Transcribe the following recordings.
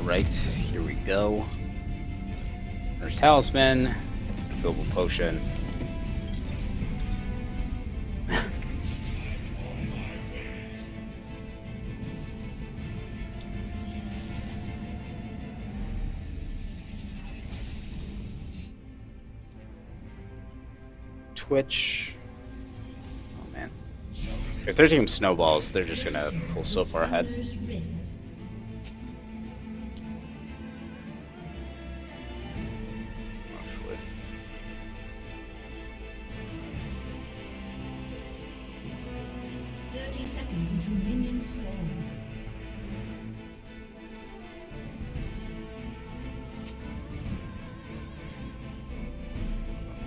Alright, here we go. There's Talisman, Fillable Potion. Twitch. Oh man. If they're taking snowballs, they're just gonna pull so far ahead. Actually. 30 seconds until minions spawn.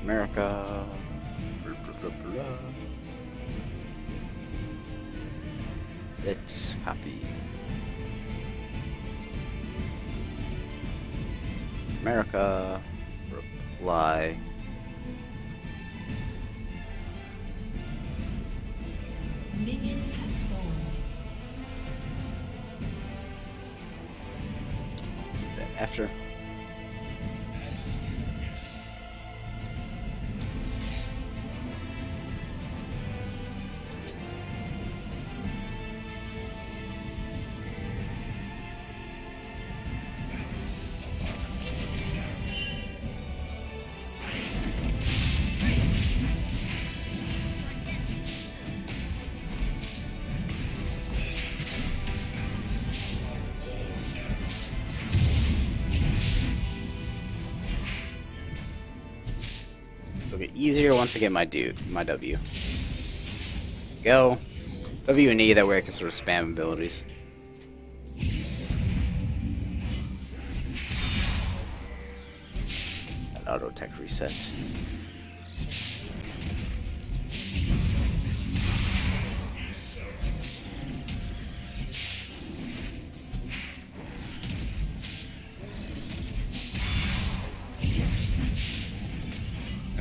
America. Let's copy. America. Reply. Minions have spawned. Then after. It'll get easier once I get my W. Go. W and E, that way I can sort of spam abilities. An auto attack reset.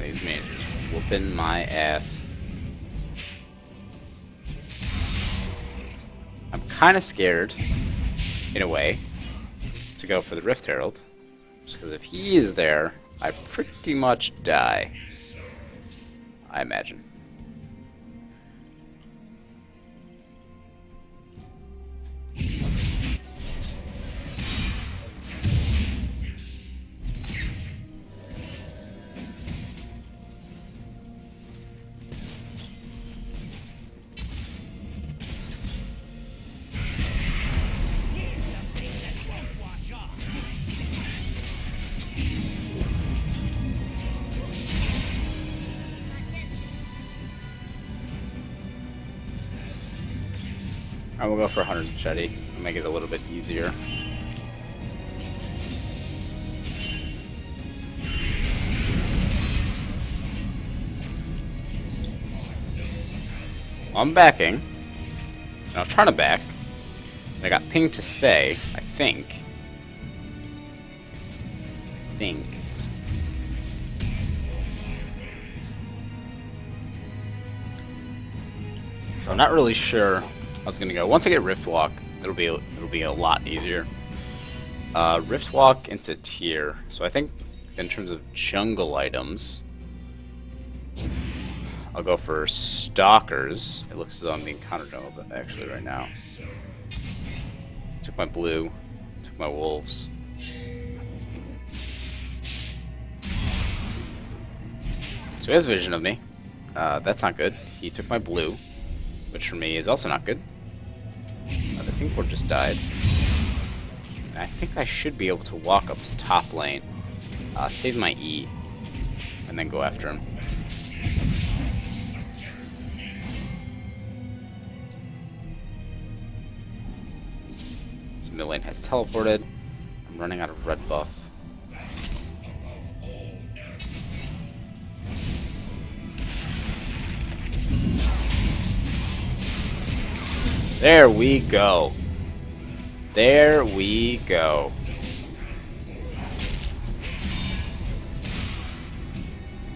These mages whooping my ass. I'm kind of scared, in a way, to go for the Rift Herald, just because if he is there, I pretty much die. I imagine. I will go for 100 Machete, make it a little bit easier. I'm backing. And I was trying to back. And I got pinged to stay, I think. So I'm not really sure how it's gonna go. Once I get Rift Walk, it'll be a lot easier. Rift Walk into tier. So I think in terms of jungle items, I'll go for Stalkers. It looks as though I'm being counter jungle actually right now. Took my blue, took my wolves. So he has vision of me. That's not good. He took my blue, which for me is also not good. The pink ward just died. And I think I should be able to walk up to top lane, save my E, and then go after him. So mid lane has teleported. I'm running out of red buff. There we go. There we go.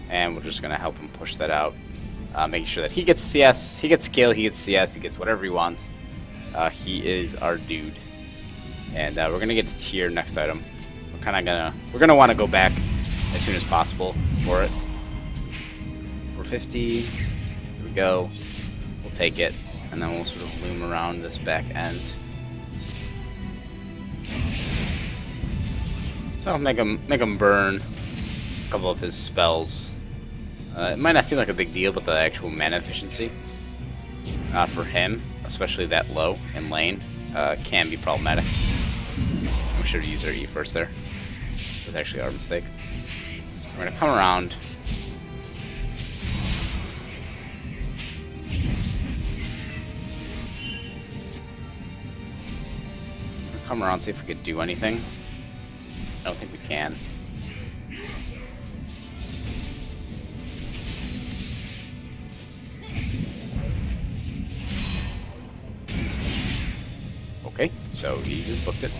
And we're just gonna help him push that out, making sure that he gets CS, he gets skill, he gets CS, he gets whatever he wants. He is our dude. and we're gonna get to tier next item. We're gonna want to go back as soon as possible for it. 450. Here we go. We'll take it, and then we'll sort of loom around this back end. So make him burn a couple of his spells. It might not seem like a big deal, but the actual mana efficiency for him, especially that low in lane, can be problematic. We should have used our E first there. It was actually our mistake. We're gonna come around. Come around, see if we could do anything. I don't think we can. Okay, so he just booked it.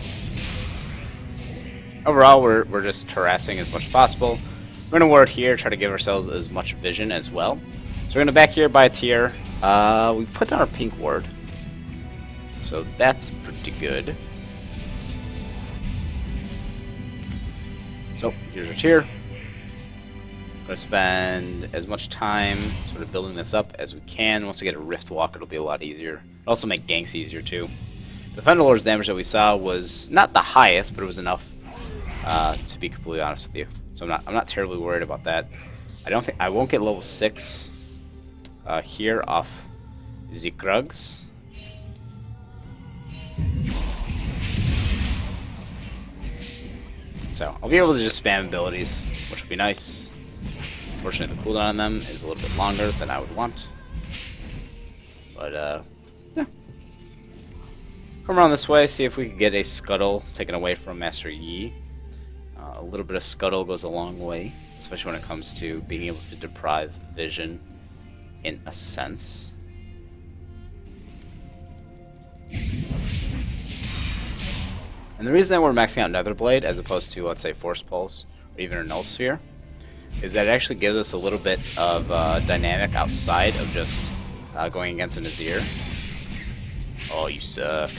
Overall, we're just harassing as much as possible. We're gonna ward here, try to give ourselves as much vision as well. So we're gonna back here by a tier. We put down our pink ward, so that's pretty good. So here's our tier. Gonna spend as much time sort of building this up as we can. Once we get a Rift Walk, it'll be a lot easier. It'll also make ganks easier too. The Thunderlord's damage that we saw was not the highest, but it was enough to be completely honest with you. So I'm not terribly worried about that. I won't get level 6 here off Zikrugs. So I'll be able to just spam abilities, which would be nice. Unfortunately, the cooldown on them is a little bit longer than I would want. But yeah. Come around this way, see if we can get a Scuttle taken away from Master Yi. A little bit of Scuttle goes a long way, especially when it comes to being able to deprive vision in a sense. And the reason that we're maxing out Netherblade as opposed to, let's say, Force Pulse or even a Null Sphere is that it actually gives us a little bit of dynamic outside of just going against an Azir. Oh, you suck.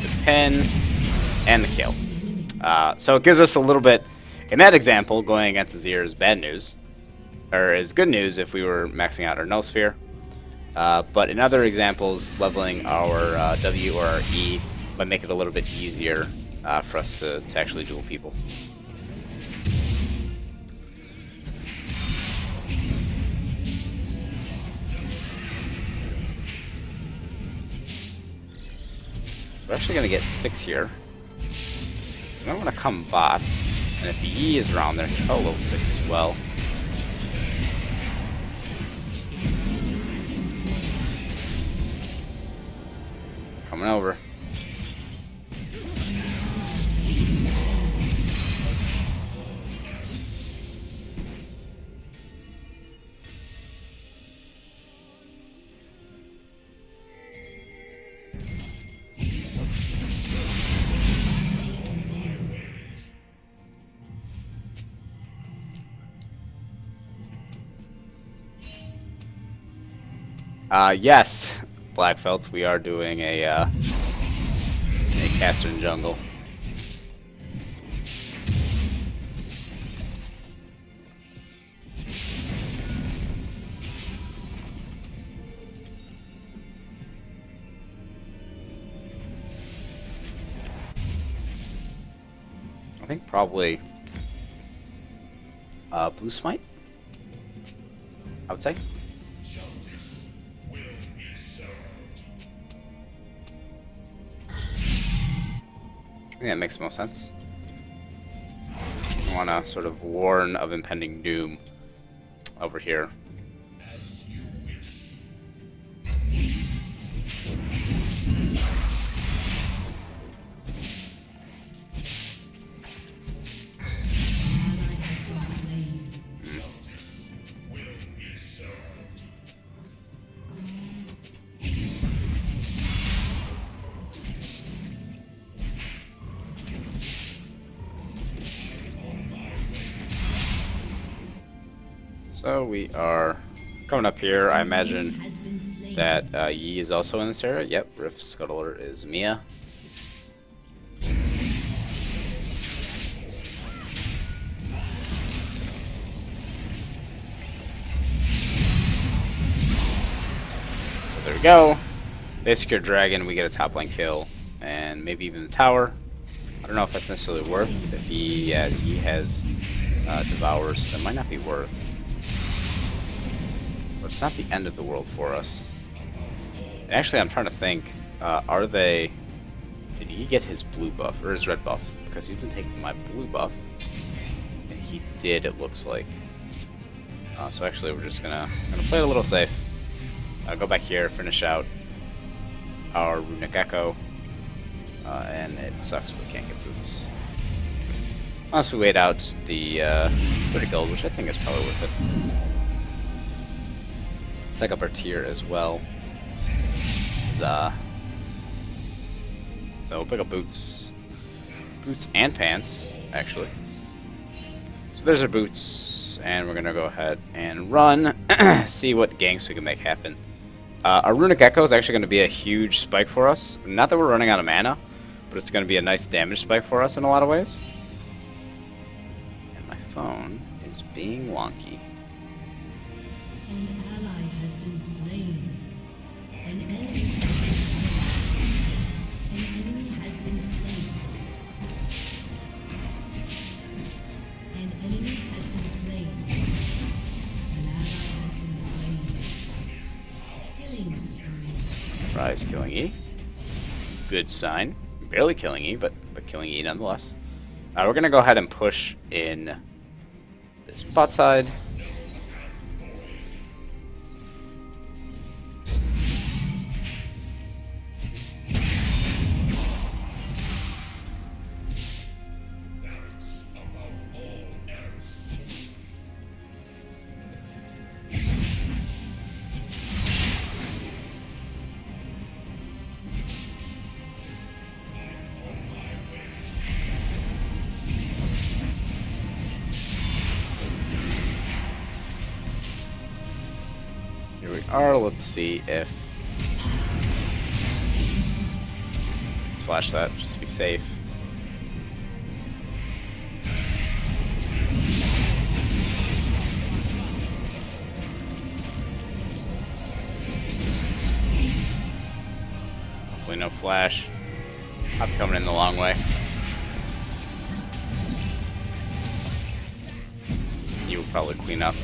The pin and the kill. So it gives us a little bit. In that example, going against Azir is bad news, or is good news if we were maxing out our Null Sphere. But in other examples, leveling our W or our E might make it a little bit easier for us to actually duel people. We're actually going to get 6 here. I don't want to come bot, and if E is around there, oh, level 6 as well. Coming over. Yes, Blackfelt, we are doing a Kassadin jungle. I think probably Blue Smite, I would say. I think that makes the most sense. I want to sort of warn of impending doom over here. So we are Coming up here, I An enemy imagine has been slain. that Yi is also in this area. Yep, Rift Scuttler is Mia. So there we go. They secure Dragon, we get a top lane kill, and maybe even the tower. I don't know if that's necessarily worth. If he has Devours, that might not be worth. But it's not the end of the world for us. And actually, I'm trying to think, are they... Did he get his blue buff, or his red buff? Because he's been taking my blue buff. And he did, it looks like. So actually, we're just gonna play it a little safe. Go back here, finish out our Runic Echo. And it sucks, but we can't get boots. Unless we wait out the 30 gold, which I think is probably worth it. Psych up our tier as well. So we'll pick up boots. Boots and pants, actually. So there's our boots, and we're gonna go ahead and run, see what ganks we can make happen. Our Runic Echo is actually gonna be a huge spike for us. Not that we're running out of mana, but it's gonna be a nice damage spike for us in a lot of ways. And my phone is being wonky. An ally has been slain. An enemy has been slain. An enemy has been slain. An enemy has been slain. An ally has been slain. Killing spree. Rise killing E. Good sign. Barely killing E, but killing E nonetheless. We're gonna go ahead and push in this bot side. Here we are. Let's see if... Let's flash that, just to be safe. Hopefully no flash. I'm coming in the long way. You will probably clean up.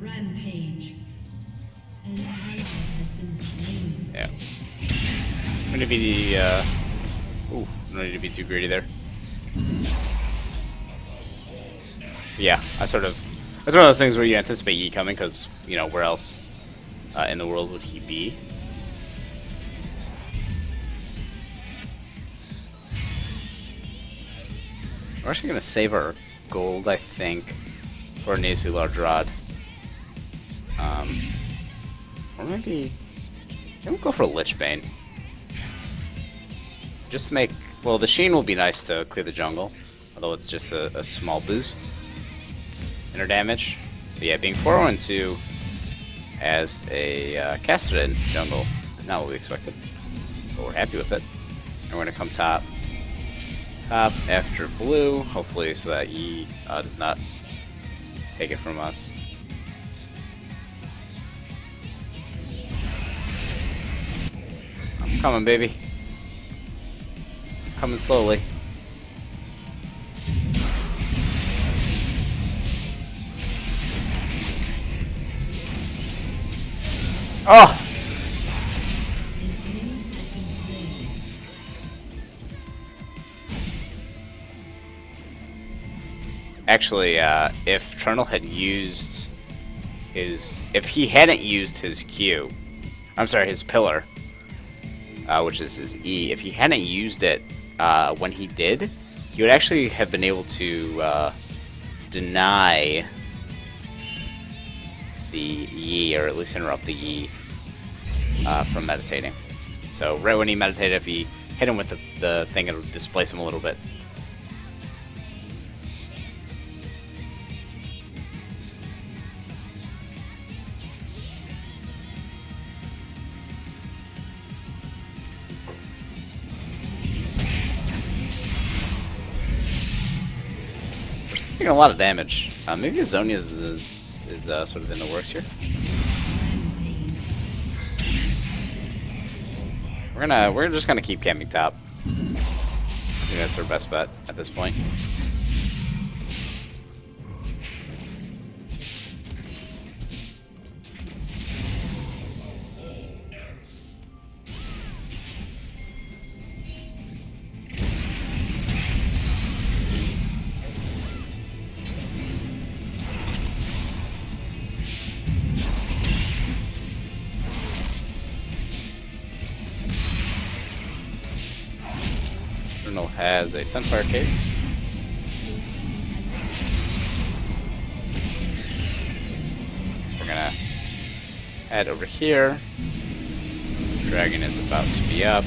Rampage. An ally has been slain. Yeah. I'm gonna be the, ooh, don't need to be too greedy there. Yeah, it's one of those things where you anticipate Yi coming, because, you know, where else in the world would he be? We're actually gonna save our gold, I think, for a nasally large rod. Or maybe we'll go for a Lichbane. Just to make, well, the Sheen will be nice to clear the jungle, although it's just a small boost in our damage. But yeah, being 4-1-2 as a Kassadin jungle is not what we expected, but we're happy with it. And we're gonna come top after blue, hopefully, so that Yi does not take it from us. I'm coming, baby. Coming slowly. Oh! An enemy has been slain. Actually, if Trundle had used if he hadn't used his Q, I'm sorry, his pillar, which is his E, if he hadn't used it when he did, he would actually have been able to deny the Yi, or at least interrupt the Yi from meditating. So right when he meditated, if he hit him with the thing, it'll displace him a little bit. We're still taking a lot of damage. Maybe Azonia's is sort of in the works here. We're just gonna keep camping top. I think that's our best bet at this point. Bruno has a Sunfire Cape. So we're gonna head over here. Dragon is about to be up.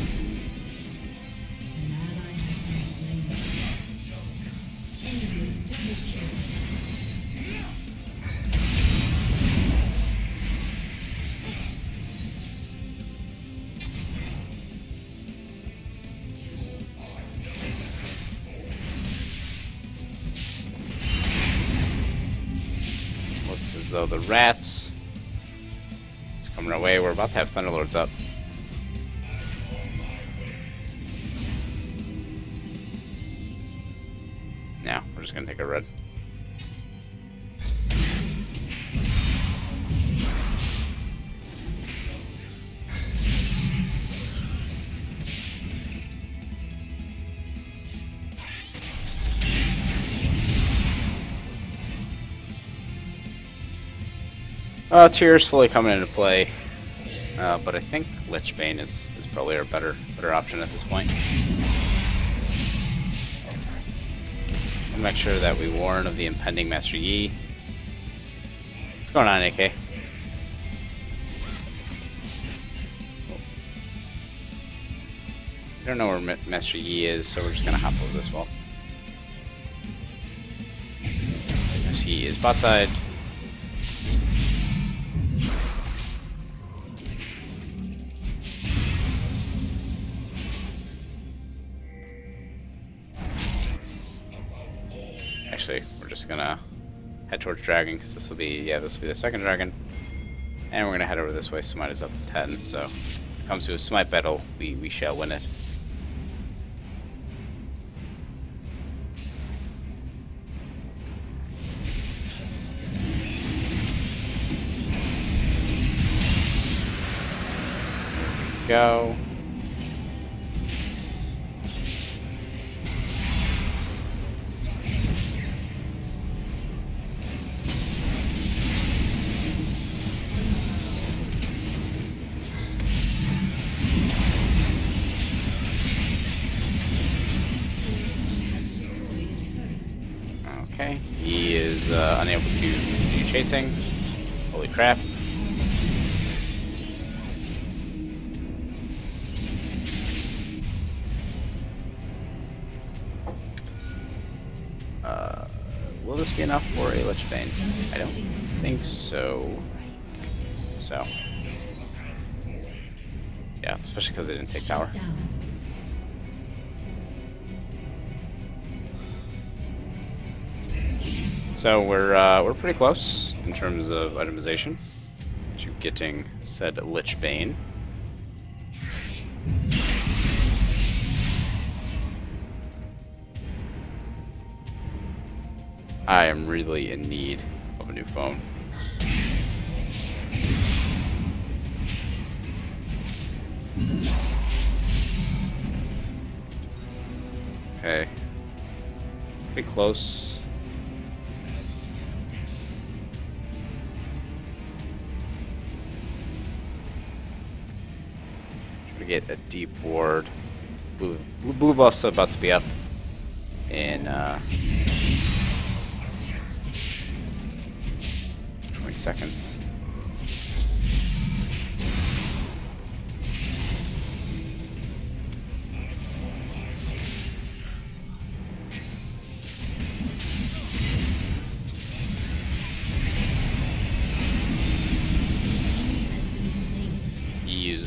Looks as though the rats is coming our way. We're about to have Thunderlords up. Now we're just gonna take a red. Tears slowly coming into play, but I think Lichbane is probably our better option at this point. I'll make sure that we warn of the impending Master Yi. What's going on, AK? We don't know where Master Yi is, so we're just gonna hop over this wall. Master Yi is bot side. Actually, we're just gonna head towards Dragon because this will be the second Dragon, and we're gonna head over this way. Smite is up to 10, so if it comes to a Smite battle, we shall win it. Go. Okay, he is unable to continue chasing. Holy crap. Will this be enough for a Lichbane? I don't think so. Yeah, especially because they didn't take tower. So we're pretty close in terms of itemization to getting said Lichbane. I am really in need of a new phone. Okay. Pretty close. Try to get a deep ward. Blue buff's about to be up in 20 seconds.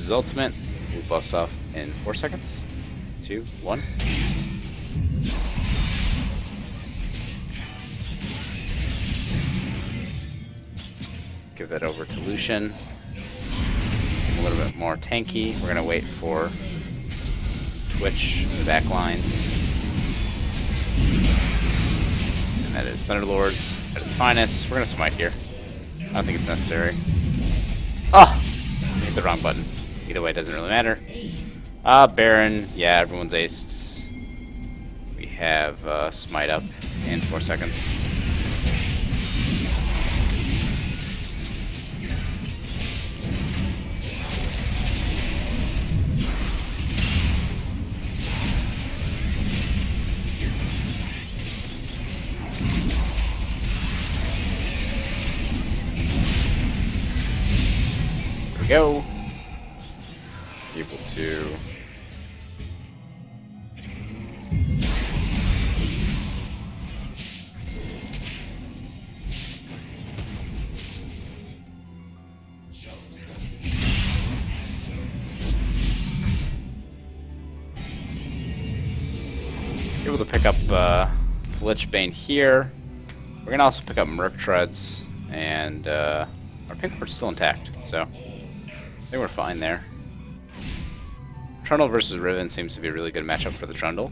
his ultimate. We'll buffs off in 4 seconds. 2, 1. Give that over to Lucian. A little bit more tanky. We're gonna wait for Twitch in the back lines. And that is Thunderlords at its finest. We're gonna smite here. I don't think it's necessary. Oh! Hit the wrong button. Either way, it doesn't really matter. Baron. Yeah, everyone's aced. We have smite up in 4 seconds. Go. Able to pick up Lichbane here. We're gonna also pick up Merc Treads, and our pink board's still intact, so I think we're fine there. Trundle versus Riven seems to be a really good matchup for the Trundle.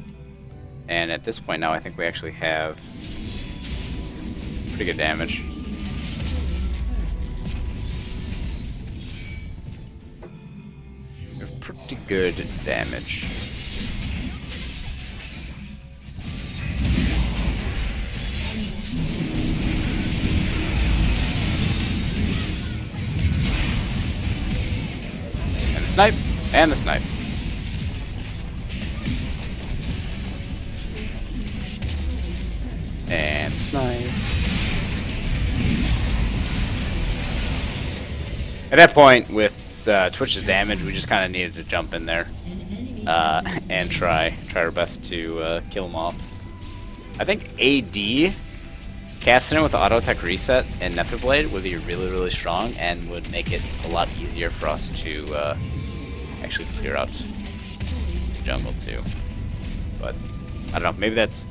And at this point now, I think we actually have pretty good damage. We have pretty good damage. And the snipe, and the snipe. And snipe. At that point, with Twitch's damage, we just kind of needed to jump in there and try our best to kill him off. I think AD Kassadin with the auto attack reset and Nether Blade would be really strong and would make it a lot easier for us to actually clear out the jungle too. But I don't know. Maybe that's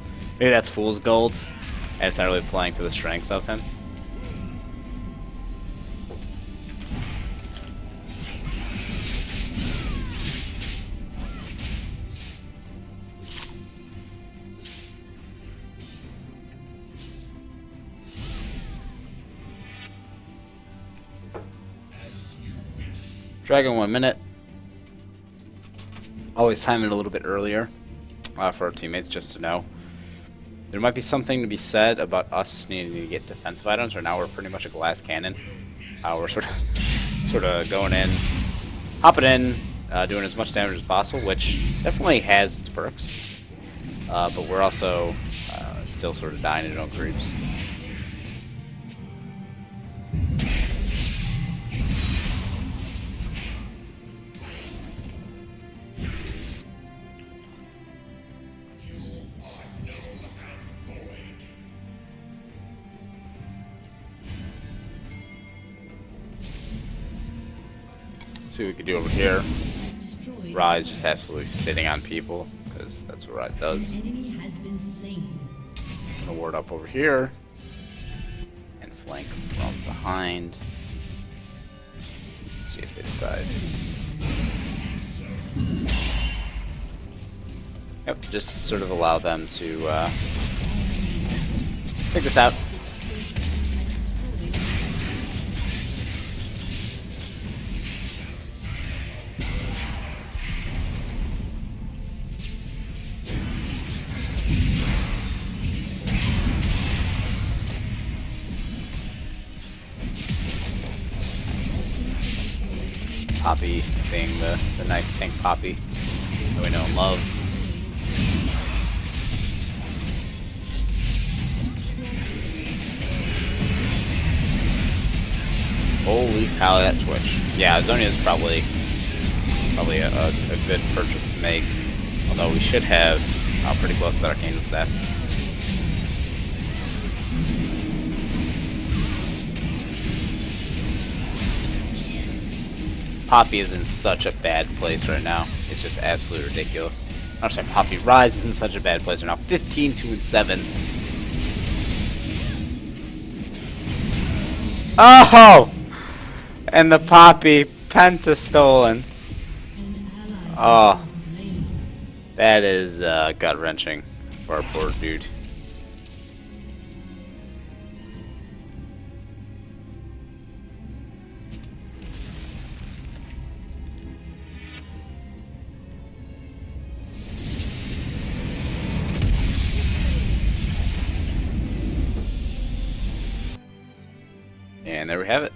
fool's gold, and it's not really playing to the strengths of him. Dragon 1 minute. Always time it a little bit earlier for our teammates, just to know. There might be something to be said about us needing to get defensive items. Right now we're pretty much a glass cannon. We're sort of going in, hopping in, doing as much damage as possible, which definitely has its perks. But we're also still sort of dying in our own creeps. See what we can do over here. Rise just absolutely sitting on people, because that's what Rise does. Gonna ward up over here and flank from behind. See if they decide. Yep, just sort of allow them to pick this out. Poppy being the nice tank Poppy that we know and love. Holy cow, that Twitch. Yeah, Zonia is probably a good purchase to make. Although we should have pretty close to that Arcane Staff. Poppy is in such a bad place right now. It's just absolutely ridiculous. I'm sorry, Poppy Rise is in such a bad place right now. 15-2-7. Oh! And the Poppy Penta stolen. An ally Oh. has been slain. That is gut wrenching for our poor dude. And there we have it.